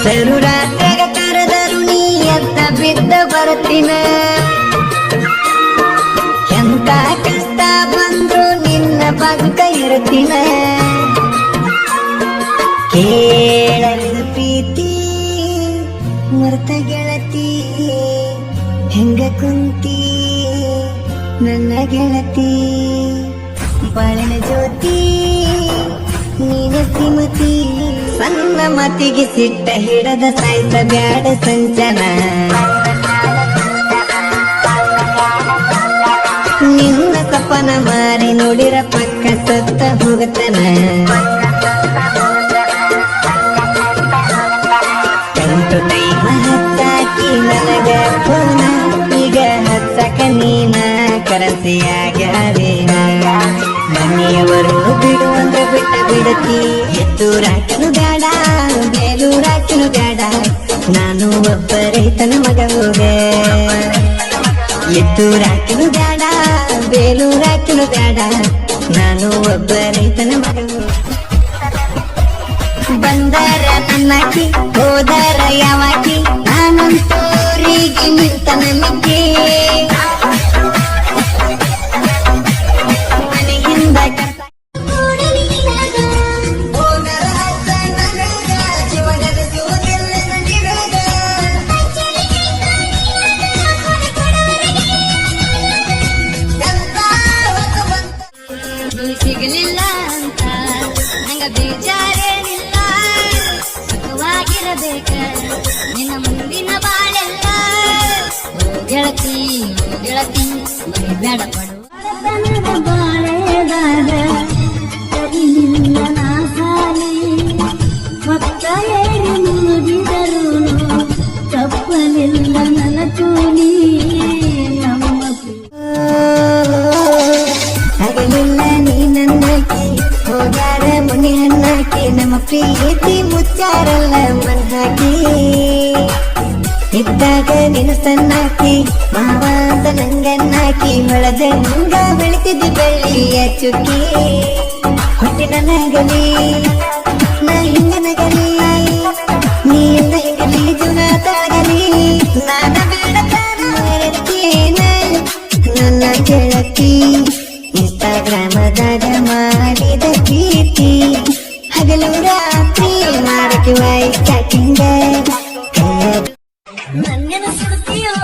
ರಾತ್ರಿಯಾಗ ಕರೆದರು ನೀ ಎದ್ದ ಬಿದ್ದ ಬರ್ತೀನ ಎಂತ ಕಷ್ಟ ಬಂದ್ರು ನಿನ್ನ ಬದುಕ ಇರ್ತೀನ ಕೇಳದ ಪ್ರೀತಿ ಮರ್ತ ಗೆಳತಿ ಹೆಂಗ ಕುಂತಿ ನನ್ನ ಗೆಳತಿ ಬಾಳಿನ ಜ್ಯೋತಿ ನೀನ ಶ್ರೀಮತಿ ಸಣ್ಣ ಮತಿಗೆ ಸಿಟ್ಟ ಹಿಡದ ಸಾಯ್ತ ಬ್ಯಾಡ ಸಂಚನ ನಿನ್ನ ಸಪನ ಮಾರಿ ನೋಡಿರ ಪಕ್ಕ ಸತ್ತ ಹೋಗತನ ಕಂಟು ಟೈಮ ಹಚ್ಚಾಕಿ ನನಗ ಫೋನ ಈಗ ಹಚ್ಚಕ ನೀನ ಕರಸೆಯಾಗ್ಯಾರೇನ ಮನೆಯವರು ಬಿಡುವಂದ್ರ ಬಿಟ್ಟ ಬಿಡತಿ ಎತ್ತೂರಾಕಿನು ಬ್ಯಾಡ ಬೇಲೂರಾಕಿನು ಬ್ಯಾಡ ನಾನು ಒಬ್ಬ ರೈತನ ಮಗ ಹೋಗ ಎತ್ತೂರಾಕಿನು ಬ್ಯಾಡ ಬೇಲೂರಾಕಿನು ಬ್ಯಾಡ ನಾನು ಒಬ್ಬ ರೈತನ ಮಗ ಬಂದರ ನನ್ನಾಕಿ ಹೋದರ ಯಾವಾಕಿ ನಾನಂತೋರಿಗೆ ನಿಂತನ ಮಿಕ್ಕಿ ಮನೆಯಿಂದ ಸಿಗಲಿಲ್ಲ ಅಂತ ನಂಗ ಬೇಜಾರೇನಿಲ್ಲ ಸುಖವಾಗಿರಬೇಕ ನಿನ್ನ ಮುಂದಿನ ಬಾಳೆಲ್ಲ ಗೆಳತಿ ಗೆಳತಿ ಬೇಡ ಪಡು ಬಾಳೆದಾಗ ಕರಿಲಿಲ್ಲ ನಾ ಸಾಲಿ ಮತ್ತ ಏರಿ ಮುಗಿದರು ತಪ್ಪಲಿಲ್ಲ ನನ್ನ ಕೂಲಿ ನಮ್ಮ ಹಗಲಿಲ್ಲ ನೀ ನನ್ನಾಕಿ ಹೋಗಾರ ಮುನಿ ಹಣ್ಣಾಕಿ ನಮ್ಮ ಪ್ರೀತಿ ಮುಚ್ಚಾರಲ್ಲ ಮನ್ಹಾಕಿ ಇದ್ದಾಗ ನಿನ್ನ ಸಣ್ಣಾಕಿ ಮಾವಾದ ನಂಗನ್ನಾಕಿ ಹೊಳದಂಗ ಬೆಳಿತಿದ್ದಿ ಬೆಳ್ಳಿಯ ಚುಕ್ಕಿ ಹೊಟ್ಟಿನ ನಗಲಿ ನಾ ಹಿಂಗ ನಗಲಿ ನೀಂದ ಹಿಂಗಲಿ ಜೀವನ ತಾಗಲಿ ನಾನ ಬೇಡತನ ನನ್ನ ಗೆಳತಿ ಇನ್ಸ್ಟಾಗ್ರಾಮದಾಗ ಮಾಡಿದ ಪ್ರೀತಿ ಹಗಲು ರಾತ್ರಿ ಮಾಡಕ್ಕೆ ವಾಯ್ಸ್ ಚಾಟಿಂಗ ನನ್ನೆನ ಸುಡ್ತಿಯೋ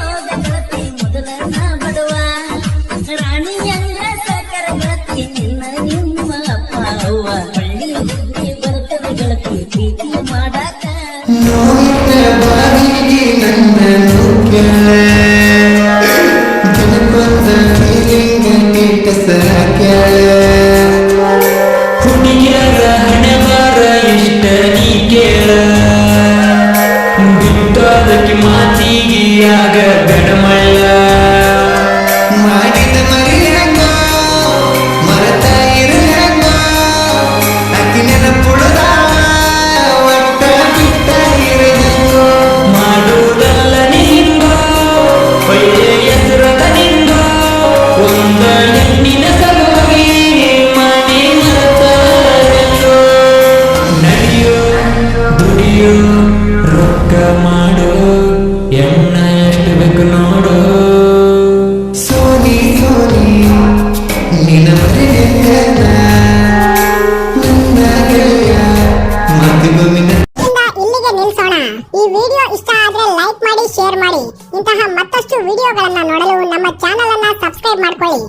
ಗೆಳತಿ ಮೊದಲ ನಾ ಬಡವ ರಾಣಿಯಂಗ ಸಕರ ಗೆಳತಿ ನಿನ್ನ ನಿಮ್ಮ ಅಪ್ಪ ಅವ್ವ ಹಳ್ಳಿ ಹುಡುಗಿ ಬರ್ತವೆ ಗೆಳತಿ ಪ್ರೀತಿ ಮಾಡಾಕ ಬಾರಿಗೆ ನನ್ನ ಜನಕೊಂದ ಫೀಲಿಂಗ್ ಹುಡುಗಿಯರ ಹಣೆ ಬಾರ ಇಷ್ಟ ನೀ ಕೇಳ ಬಿಟ್ಟೋದಕ್ಕೆ ಮಾತಿಗೆ ಆಗ ಗಡಮಳ್ಳ ಮಾಡಿದ ಮರಿಯಂಗ ಮರತ ಇರಲಂಗ ಅಕ್ಕಿ ನೆನಪುಳದ ಒಟ್ಟ ಬಿಟ್ಟ ಇರದಂಗ ಮಾಡುವುದಲ್ಲ ನಿಂಗ ಒಳ್ಳೆ ಹೆಸರದ ನಿಂಗ ಒಂದ ಹೆಣ್ಣಿನ ಸಲುವಾಗಿ ಮನೆ ಮರತೋ ನಡೆಯೋ ದುಡಿಯೋ ರೊಕ್ಕ ಮಾಡೋ ಎಣ್ಣ ಎಷ್ಟು ಬೇಕು ನೋಡು ಸೋನಿ ಸೋನಿ ನಿನ್ನ ಮರೆಯಲ್ಲ ನನ್ನ ಗೆಳೆಯ ಮತ್ತೊಮ್ಮೆ ಇಲ್ಲಿಗೆ ನಿಲ್ಲಿಸೋಣ. ಈ ವಿಡಿಯೋ ಇಷ್ಟ ಆದ್ರೆ ಲೈಕ್ ಮಾಡಿ, ಶೇರ್ ಮಾಡಿ. ಇಂತಹ ಮತ್ತಷ್ಟು ವಿಡಿಯೋಗಳನ್ನ ನೋಡಲು ನಮ್ಮ ಚಾನೆಲ್ ಅನ್ನ ಸಬ್ಸ್ಕ್ರೈಬ್ ಮಾಡ್ಕೊಳ್ಳಿ.